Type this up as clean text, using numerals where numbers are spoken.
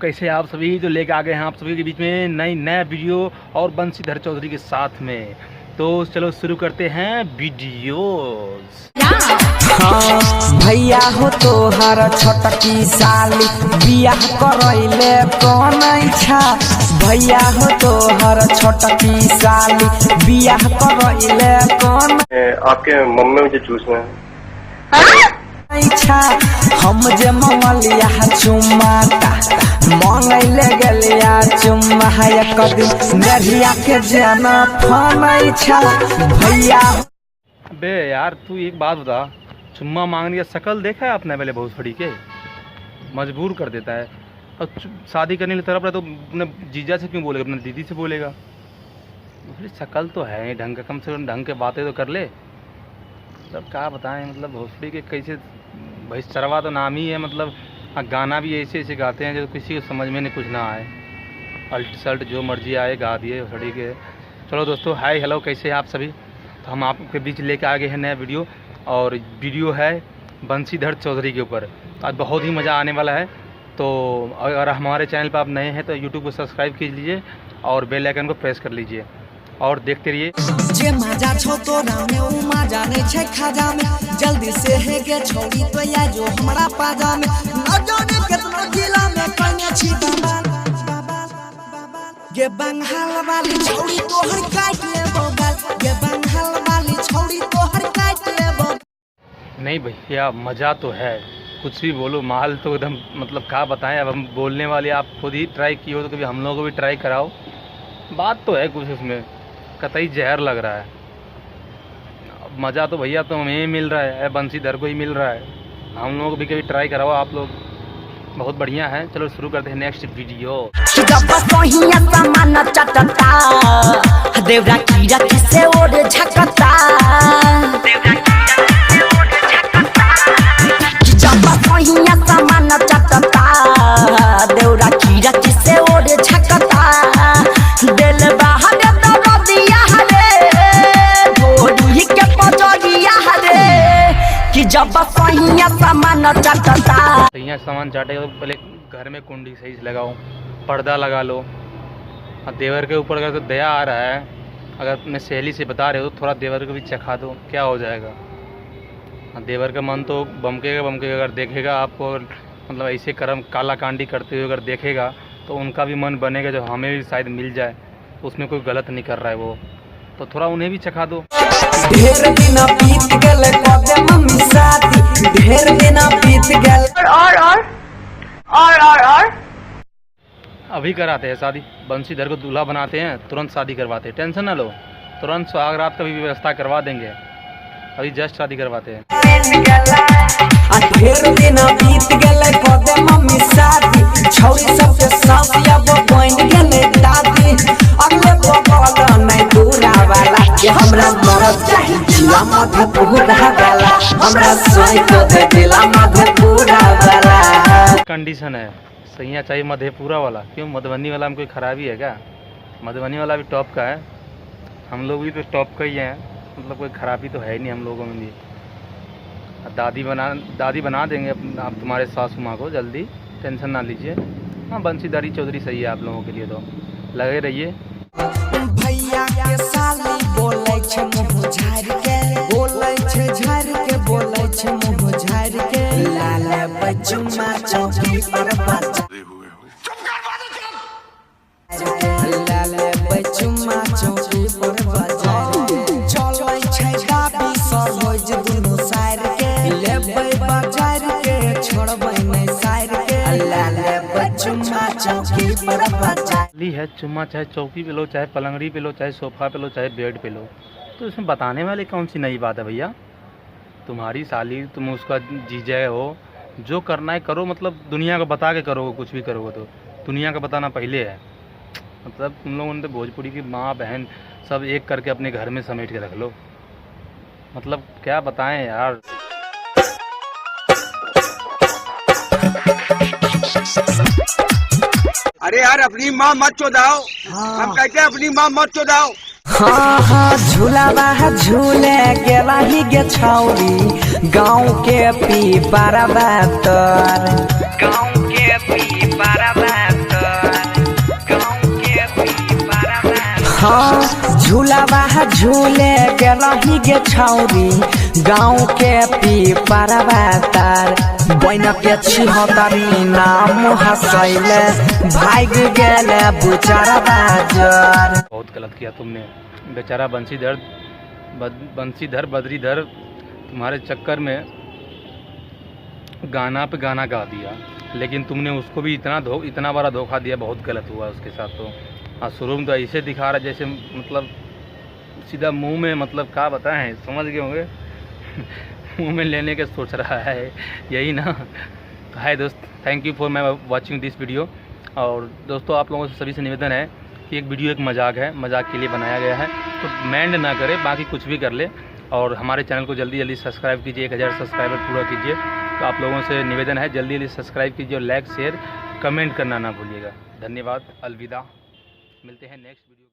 कैसे आप सभी जो लेके आ गए हैं आप सभी के बीच में नया वीडियो और बंशीधर चौधरी के साथ में। तो चलो शुरू करते हैं वीडियोस। हाँ भैया हो तो हर छोटकी साली बियाह करैले कौन इच्छा। भैया हो तो हर छोटकी साली बियाह करैले कौन आपके मम्मी मुझे चूसना है इच्छा। हम जे ममलिया चुम्माता मंगैले गलिया चुम्मा एक दिन नरिया के जाना फोन इच्छा। भैया बे यार तू एक बात बता, चुम्मा मांगने का शकल देखा है आपने पहले? बहुत बड़ी के मजबूर कर देता है। और शादी करने की तरफ रहे तो अपने जीजा से क्यों बोलेगा, अपने दीदी से बोलेगा? थोड़ी शकल तो है ढंग का, कम से कम ढंग के बातें तो कर ले। मतलब क्या बताएं, मतलब भोसड़ी के कैसे भाई चरवा तो नाम ही है। मतलब गाना भी ऐसे ऐसे गाते हैं जो किसी को समझ में नहीं कुछ ना आए, अल्ट सल्ट जो मर्जी आए गा दिए भोसड़ी के। चलो दोस्तों, हाय हेलो, कैसे हैं आप सभी? तो हम आपके बीच लेके आ गए हैं नया वीडियो, और वीडियो है बंशीधर चौधरी के ऊपर। आज बहुत ही मज़ा आने वाला है। तो अगर हमारे चैनल पर आप नए हैं तो यूट्यूब को सब्सक्राइब कीजिए लीजिए और बेल आइकन को प्रेस कर लीजिए और देखते रहिए। जे मजा छो तो रामे उमा जाने छे खाजा में जल्दी से है के छोड़ी तो या जो हमरा पाजा में न जाने कितना जिला में कन्या छी बंगाल गे बंगाल वाली छोड़ी तो हर काट ले बोगाल गे बंगाल वाली छोड़ी तो हर काट ले बो। नहीं भैया मज़ा तो है, कुछ भी बोलो, माल तो एकदम मतलब क्या बताएं। अब हम बोलने वाले, आप खुद ही ट्राई किए हो तो कभी हम लोगों को भी ट्राई कराओ। बात तो है कुछ उसमें, कतई जहर लग रहा है। मज़ा तो भैया तो हमें मिल रहा है, बंशीधर को ही मिल रहा है। हम लोगों को भी कभी ट्राई कराओ आप लोग, बहुत बढ़िया है। चलो शुरू करते हैं नेक्स्ट वीडियो। देवरा कीड़ा किसे ओढ़े झकता सामान चटता देवरा कीड़ा किसे ओढ़े झकता दिल बाहर कि जब सहिया सामान चटता। सहिया सामान चाटेगा तो पहले घर में कुंडी सही से लगाओ, पर्दा लगा लो। और देवर के ऊपर अगर तो दया आ रहा है, अगर अपने सहेली से बता रहे हो तो थोड़ा देवर को भी चखा दो, क्या हो जाएगा। देवर का मन तो बमकेगा बमकेगा। अगर देखेगा आपको मतलब ऐसे कर्म काला कांडी करते हुए अगर देखेगा तो उनका भी मन बनेगा जो हमें भी शायद मिल जाए, उसमें कोई गलत नहीं कर रहा है वो, तो थोड़ा उन्हें भी चखा दो। ढेर दिन बीत गए कदे मम्मी शादी ढेर दिन बीत गए और अभी कराते हैं शादी, बंशीधर को दूल्हा बनाते हैं, तुरंत शादी करवाते हैं। टेंशन ना लो, तुरंत सुहागरात का भी व्यवस्था करवा देंगे। अभी जस्ट शादी करवाते हैं। ढेर दिन बीत गए कदे मम्मी शादी छौरी सबके सासिया वो बन गेले दादी अगले बगल नहीं दूरा वाला के हमरा मरद चाही जिला मधेपुरा वाला हमरा सोई को दे दिला मधेपुरा वाला। कंडीशन है सैया चाहिए मधेपुरा वाला। क्यों, मधुबनी वाला में कोई खराबी है क्या? मधुबनी वाला भी टॉप का है, हम लोग भी तो टॉप का ही हैं, मतलब कोई खराबी तो है नहीं हम लोगों में भी। दादी बना देंगे आप तुम्हारे सासू माँ को जल्दी, टेंशन ना लीजिए। हाँ बंशीधर चौधरी सही है आप लोगों के लिए, तो लगे रहिए। भैया के साली बोलै छे मुंह झाड़ के बोलै छे झाड़ के बोलै छे मुंह झाड़ के लाले बचुमा चौकी पर बजा लाले बचुमा चौकी पर बजा चलै छे गाबी सरोज दुनु साइड के लेबै बाजार के छोड़बै नै साइड के लाले बचुमा चौकी पर बजा है। चुम्मा चाहे चौकी पे लो, चाहे पलंगड़ी पे लो, चाहे सोफा पे लो, चाहे बेड पे लो, तो इसमें बताने वाली कौन सी नई बात है भैया? तुम्हारी साली, तुम उसका जीजा हो, जो करना है करो। मतलब दुनिया को बता के करोगे, कुछ भी करोगे तो दुनिया का बताना पहले है। मतलब तुम लोगों ने तो भोजपुरी की माँ बहन सब एक करके अपने घर में समेट के रख लो। मतलब क्या बताएं यार। अरे यार अपनी माँ मत चोदाओ। हम कहते हैं अपनी माँ मत चोदाओ। हाँ हाँ झूला झूले गेला ही गे छौरी गाँव के पी पारा बातर गाँव के पी पारा बातर हाँ झूलावा झूले के रही गे छौरी गाँव के पीपरवा तार बन के छिहतरी नाम हंसैले भाग गेले बुचरवा जर। बहुत गलत किया तुमने बेचारा बंशीधर बद्रीधर तुम्हारे चक्कर में गाना पे गाना गा दिया, लेकिन तुमने उसको भी इतना बड़ा धोखा दिया। बहुत गलत हुआ उसके साथ। तो हाँ शुरू में तो ऐसे दिखा रहा जैसे मतलब सीधा मुंह में, मतलब क्या बताएं, समझ गए होंगे मुंह में लेने के सोच रहा है, यही ना। हाय दोस्त, thank you for my watching this video. और दोस्तों आप लोगों से सभी से निवेदन है कि एक वीडियो एक मजाक है, मजाक के लिए बनाया गया है, तो माइंड ना करे, बाकी कुछ भी कर ले। और हमारे चैनल को जल्दी जल्दी सब्सक्राइब कीजिए, 1000 सब्सक्राइबर पूरा कीजिए। तो आप लोगों से निवेदन है जल्दी जल्दी सब्सक्राइब कीजिए और लाइक शेयर कमेंट करना ना भूलिएगा। धन्यवाद, अलविदा, मिलते हैं नेक्स्ट वीडियो।